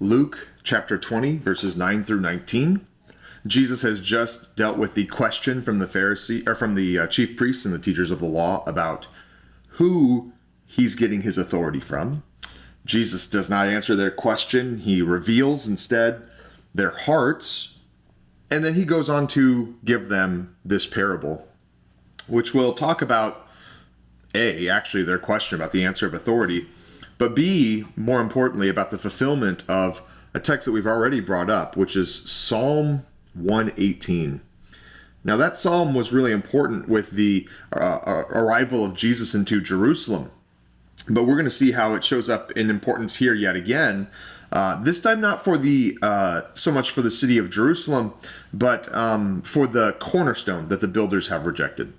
Luke chapter 20, verses 9 through 19. Jesus has just dealt with the question from the chief priests and the teachers of the law about who he's getting his authority from. Jesus does not answer their question. He reveals instead their hearts, and then he goes on to give them this parable, which will talk about A, actually their question about the answer of authority, but B, more importantly, about the fulfillment of a text that we've already brought up, which is Psalm 118. Now that psalm was really important with the arrival of Jesus into Jerusalem, but we're going to see how it shows up in importance here yet again. This time not for the so much for the city of Jerusalem, but for the cornerstone that the builders have rejected.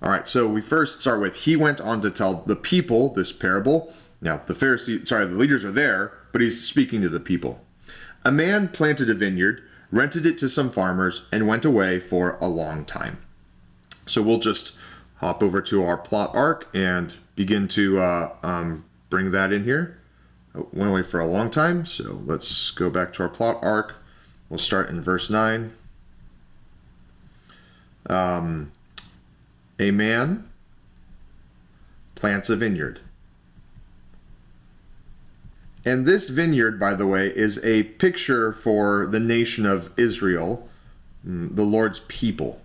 All right, so we first start with, he went on to tell the people this parable. Now, the leaders are there, but he's speaking to the people. A man planted a vineyard, rented it to some farmers, and went away for a long time. So we'll just hop over to our plot arc and begin to bring that in here. Went away for a long time, so let's go back to our plot arc. We'll start in verse 9. A man plants a vineyard. And this vineyard, by the way, is a picture for the nation of Israel, the Lord's people.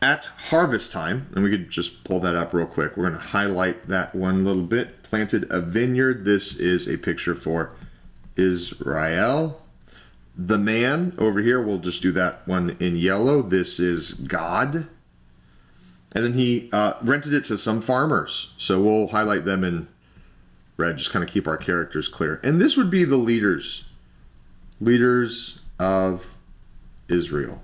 At harvest time, and we could just pull that up real quick. We're going to highlight that one little bit. Planted a vineyard. This is a picture for Israel. The man over here, we'll just do that one in yellow. This is God. And then he rented it to some farmers. So we'll highlight them in red, just kind of keep our characters clear. And this would be the leaders of Israel.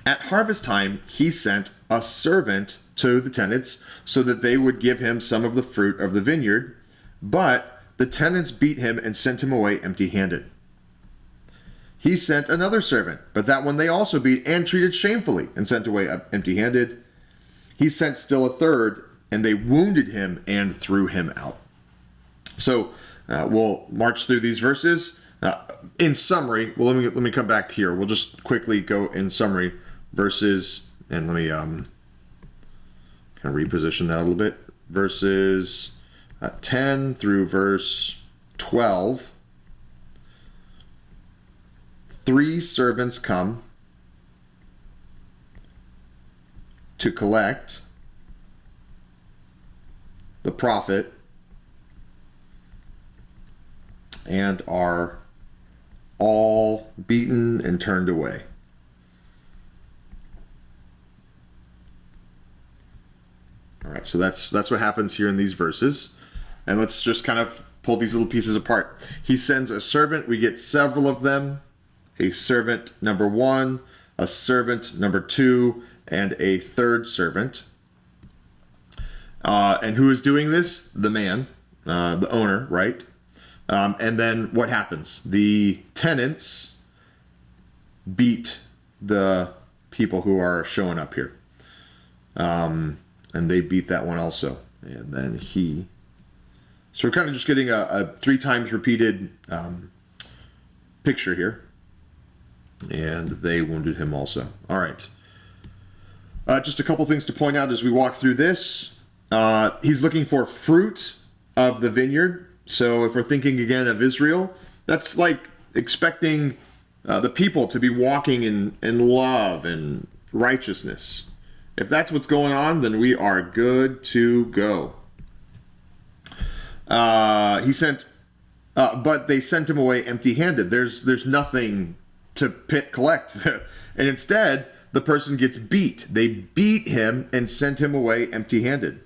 At harvest time, he sent a servant to the tenants so that they would give him some of the fruit of the vineyard, but the tenants beat him and sent him away empty-handed. He sent another servant, but that one they also beat and treated shamefully and sent away empty-handed. He sent still a third, and they wounded him and threw him out. So we'll march through these verses. In summary, well, let me come back here. We'll just quickly go in summary verses, and let me kind of reposition that a little bit. Verses 10 through verse 12. 3 servants come to collect the profit and are all beaten and turned away. All right, so that's what happens here in these verses. And let's just kind of pull these little pieces apart. He sends a servant. We get several of them. A servant number 1, a servant number 2, and a third servant. And who is doing this? The man, the owner, right? And then what happens? The tenants beat the people who are showing up here. And they beat that one also. And then so we're kind of just getting a 3 times repeated picture here. And they wounded him also. All right. Just a couple things to point out as we walk through this. He's looking for fruit of the vineyard. So if we're thinking again of Israel, that's like expecting the people to be walking in love and righteousness. If that's what's going on, then we are good to go. He sent, but they sent him away empty-handed. There's nothing to collect. And instead, the person gets beat. They beat him and sent him away empty-handed.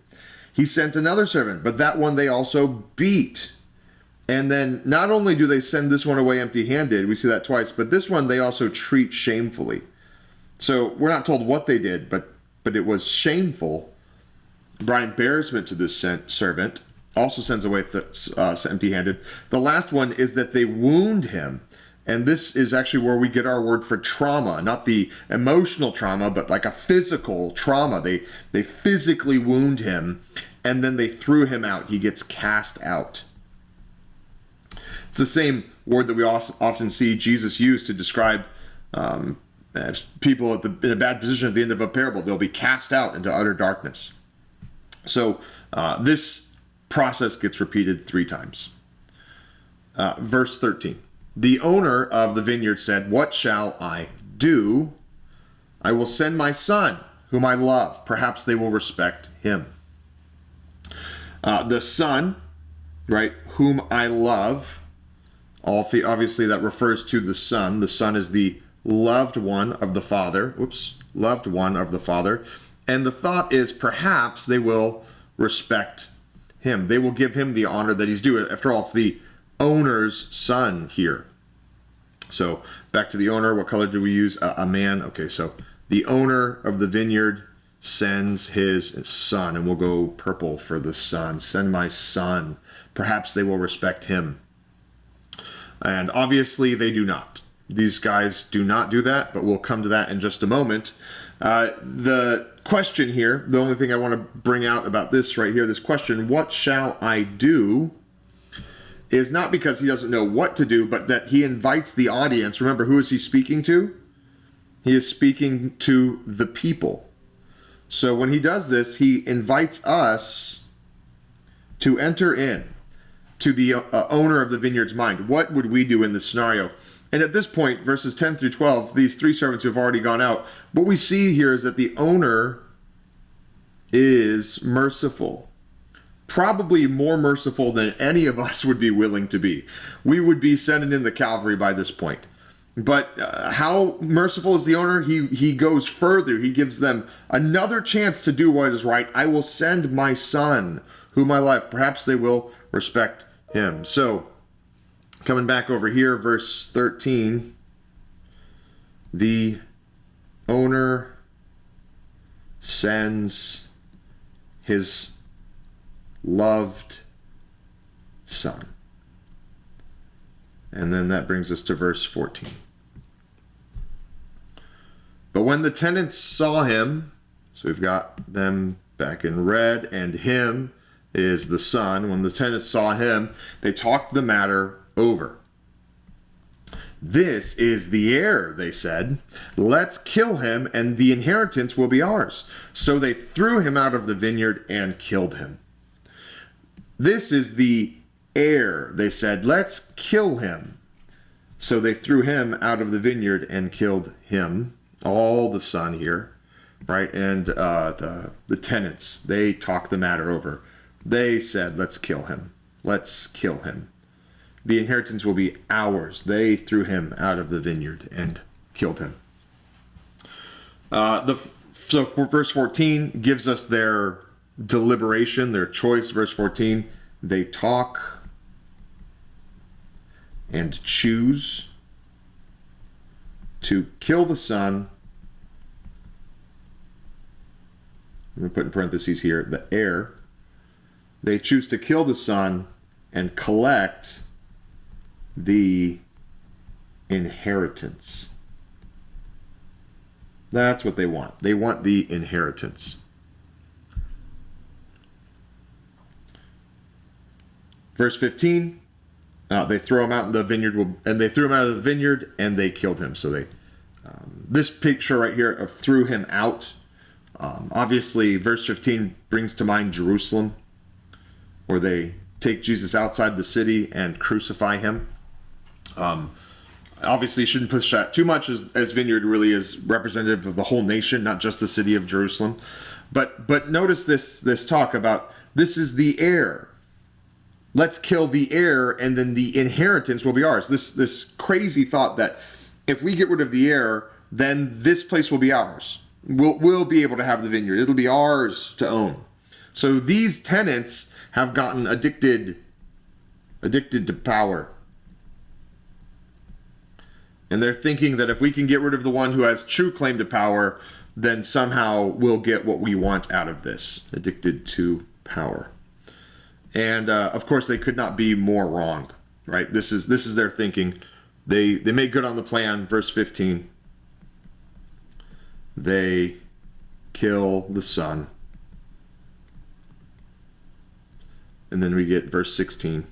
He sent another servant, but that one they also beat. And then not only do they send this one away empty-handed, we see that twice, but this one they also treat shamefully. So we're not told what they did, but it was shameful. Brought embarrassment to this servant. Also sends away empty-handed. The last one is that they wound him And this is actually where we get our word for trauma, not the emotional trauma, but like a physical trauma. They physically wound him, and then they threw him out. He gets cast out. It's the same word that we often see Jesus use to describe people in a bad position at the end of a parable. They'll be cast out into utter darkness. So this process gets repeated 3 times. Verse 13. The owner of the vineyard said, "What shall I do? I will send my son, whom I love. Perhaps they will respect him." The son, right, whom I love, obviously that refers to the son. The son is the loved one of the father. Loved one of the father. And the thought is perhaps they will respect him. They will give him the honor that he's due. After all, it's the owner's son here. So back to the owner. What color do we use? A man. Okay, so the owner of the vineyard sends his son, and we'll go purple for the son. Send my son. Perhaps they will respect him. And obviously they do not. These guys do not do that, but we'll come to that in just a moment. The question here, the only thing I want to bring out about this right here, this question, what shall I do, is not because he doesn't know what to do, but that he invites the audience. Remember, who is he speaking to? He is speaking to the people. So when he does this, he invites us to enter in to the owner of the vineyard's mind. What would we do in this scenario? And at this point, verses 10 through 12, these 3 servants who have already gone out, what we see here is that the owner is merciful. Probably more merciful than any of us would be willing to be. We would be sending in the cavalry by this point. But how merciful is the owner? He goes further. He gives them another chance to do what is right. I will send my son, whom I love. Perhaps they will respect him. So, coming back over here, verse 13, the owner sends his loved son. And then that brings us to verse 14. But when the tenants saw him, so we've got them back in red, and him is the son. When the tenants saw him, they talked the matter over. This is the heir, they said. Let's kill him, and the inheritance will be ours. So they threw him out of the vineyard and killed him. This is the heir, they said. Let's kill him. So they threw him out of the vineyard and killed him. All the son here, right? And the tenants, they talked the matter over. They said, let's kill him. Let's kill him. The inheritance will be ours. They threw him out of the vineyard and killed him. So for verse 14 gives us their deliberation, their choice. Verse 14, they talk and choose to kill the son. I'm going to put in parentheses here, the heir. They choose to kill the son and collect the inheritance. That's what they want. They want the inheritance. Verse 15, they throw him out in the vineyard, and they threw him out of the vineyard, and they killed him. So this picture right here of threw him out, obviously verse 15 brings to mind Jerusalem, where they take Jesus outside the city and crucify him. Obviously shouldn't push that too much, as vineyard really is representative of the whole nation, not just the city of Jerusalem. But notice this talk about this is the heir. Let's kill the heir, and then the inheritance will be ours. This crazy thought that if we get rid of the heir, then this place will be ours. We'll be able to have the vineyard. It'll be ours to own. So these tenants have gotten addicted to power. And they're thinking that if we can get rid of the one who has true claim to power, then somehow we'll get what we want out of this. Addicted to power. And of course, they could not be more wrong, right? This is their thinking. They make good on the plan. Verse 15. They kill the son. And then we get verse 16.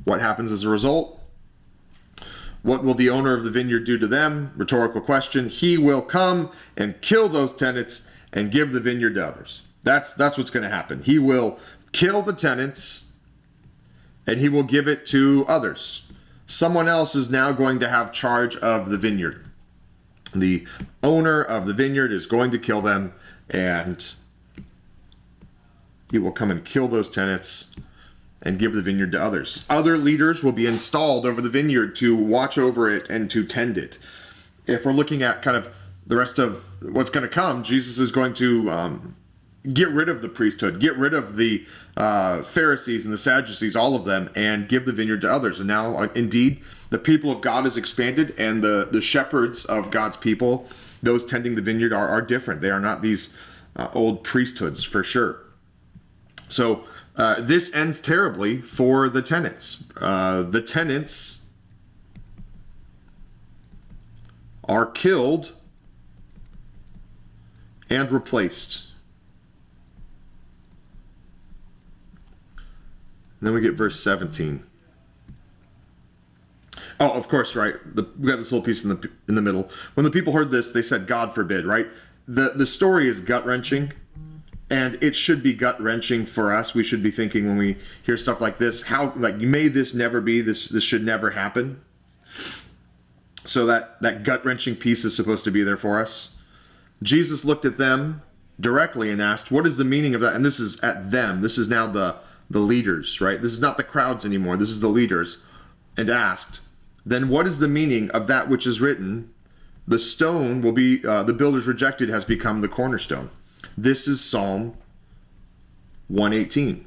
What happens as a result? What will the owner of the vineyard do to them? Rhetorical question. He will come and kill those tenants and give the vineyard to others. That's what's going to happen. He will kill the tenants and he will give it to others. Someone else is now going to have charge of the vineyard. The owner of the vineyard is going to kill them, and he will come and kill those tenants and give the vineyard to others. Other leaders will be installed over the vineyard to watch over it and to tend it. If we're looking at kind of the rest of what's going to come, Jesus is going to get rid of the priesthood, get rid of the Pharisees and the Sadducees, all of them, and give the vineyard to others. And now, indeed, the people of God is expanded, and the shepherds of God's people, those tending the vineyard, are different. They are not these old priesthoods, for sure. So this ends terribly for the tenants. The tenants are killed and replaced. And then we get verse 17. Oh, of course, right. We got this little piece in the middle. When the people heard this, they said, "God forbid," right? The story is gut-wrenching, and it should be gut-wrenching for us. We should be thinking when we hear stuff like this, how, like, may this never be, this should never happen. So that gut-wrenching piece is supposed to be there for us. Jesus looked at them directly and asked, "What is the meaning of that?" And this is at them. This is now the leaders, right? This is not the crowds anymore. This is the leaders. And asked, "Then what is the meaning of that which is written? The stone will be, the builders rejected has become the cornerstone." This is Psalm 118.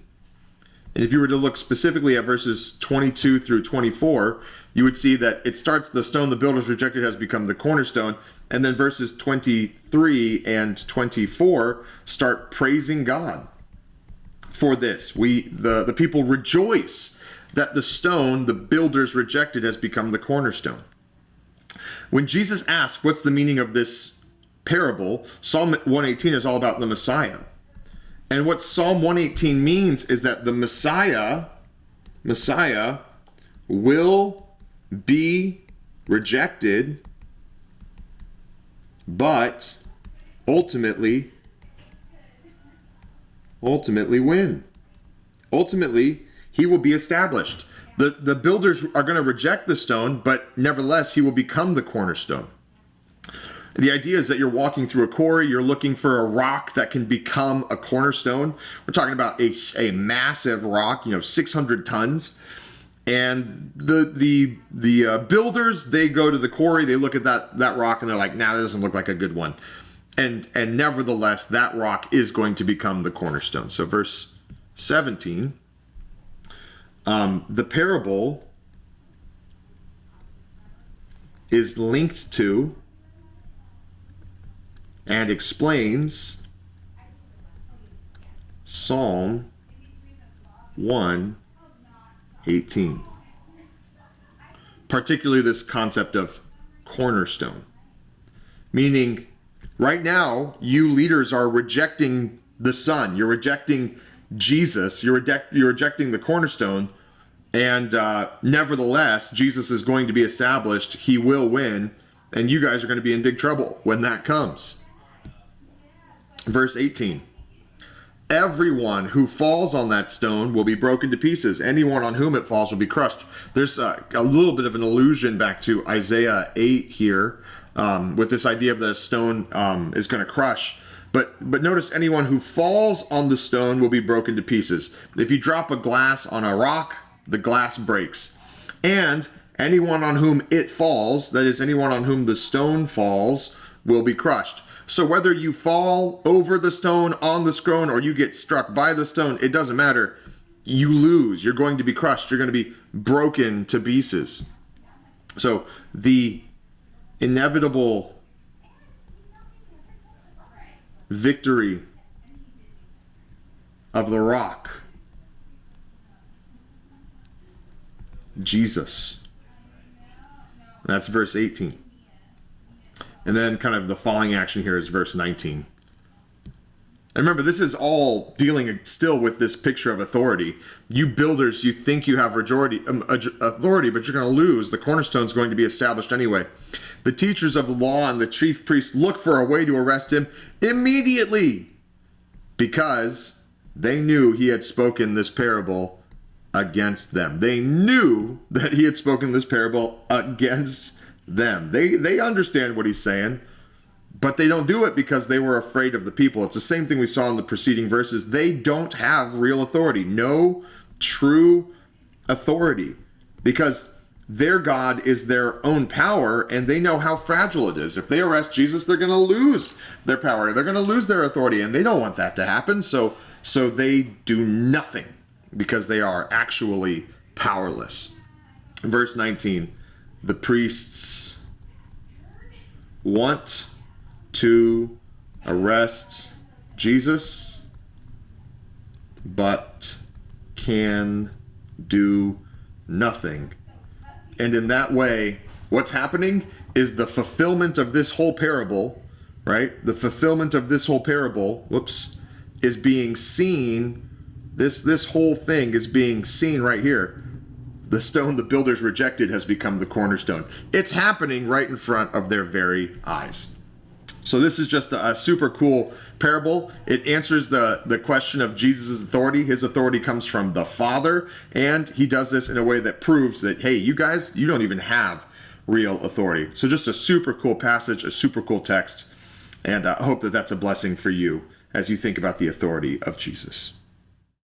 And if you were to look specifically at verses 22 through 24, you would see that it starts, "The stone the builders rejected has become the cornerstone." And then verses 23 and 24 start praising God for this. The people rejoice that the stone the builders rejected has become the cornerstone. When Jesus asks, what's the meaning of this parable, Psalm 118 is all about the Messiah. And what Psalm 118 means is that the Messiah will be rejected, but ultimately win. Ultimately, he will be established. The builders are going to reject the stone, but nevertheless, he will become the cornerstone. The idea is that you're walking through a quarry, you're looking for a rock that can become a cornerstone. We're talking about a massive rock, 600 tons. And the builders, they go to the quarry, they look at that rock, and they're like, nah, that doesn't look like a good one. And nevertheless, that rock is going to become the cornerstone. So verse 17, the parable is linked to and explains Psalm 118. Particularly this concept of cornerstone. Meaning, right now, you leaders are rejecting the Son. You're rejecting Jesus. You're rejecting the cornerstone. And nevertheless, Jesus is going to be established. He will win. And you guys are going to be in big trouble when that comes. Verse 18. Everyone who falls on that stone will be broken to pieces. Anyone on whom it falls will be crushed. There's a little bit of an allusion back to Isaiah 8 here, with this idea of the stone is going to crush. But notice, anyone who falls on the stone will be broken to pieces. If you drop a glass on a rock, the glass breaks. And anyone on whom it falls, that is, anyone on whom the stone falls, will be crushed. So whether you fall over the stone, on the stone, or you get struck by the stone, it doesn't matter. You lose. You're going to be crushed. You're going to be broken to pieces. So the inevitable victory of the rock, Jesus, That's verse 18. And then kind of the following action here is verse 19. And remember, this is all dealing still with this picture of authority. You builders, you think you have authority, but you're going to lose. The cornerstone is going to be established anyway. The teachers of the law and the chief priests look for a way to arrest him immediately, because they knew he had spoken this parable against them. They knew that he had spoken this parable against them. They understand what he's saying, but they don't do it because they were afraid of the people. It's the same thing we saw in the preceding verses. They don't have real authority, no true authority, because their God is their own power, and they know how fragile it is. If they arrest Jesus, they're going to lose their power. They're going to lose their authority, and they don't want that to happen. So they do nothing because they are actually powerless. Verse 19, the priests want to arrest Jesus, but can do nothing. And in that way, what's happening is the fulfillment of this whole parable, right? The fulfillment of this whole parable, is being seen. This whole thing is being seen right here. The stone the builders rejected has become the cornerstone. It's happening right in front of their very eyes. So this is just a super cool parable. It answers the question of Jesus' authority. His authority comes from the Father, and he does this in a way that proves that, hey, you guys, you don't even have real authority. So just a super cool passage, a super cool text, and I hope that that's a blessing for you as you think about the authority of Jesus.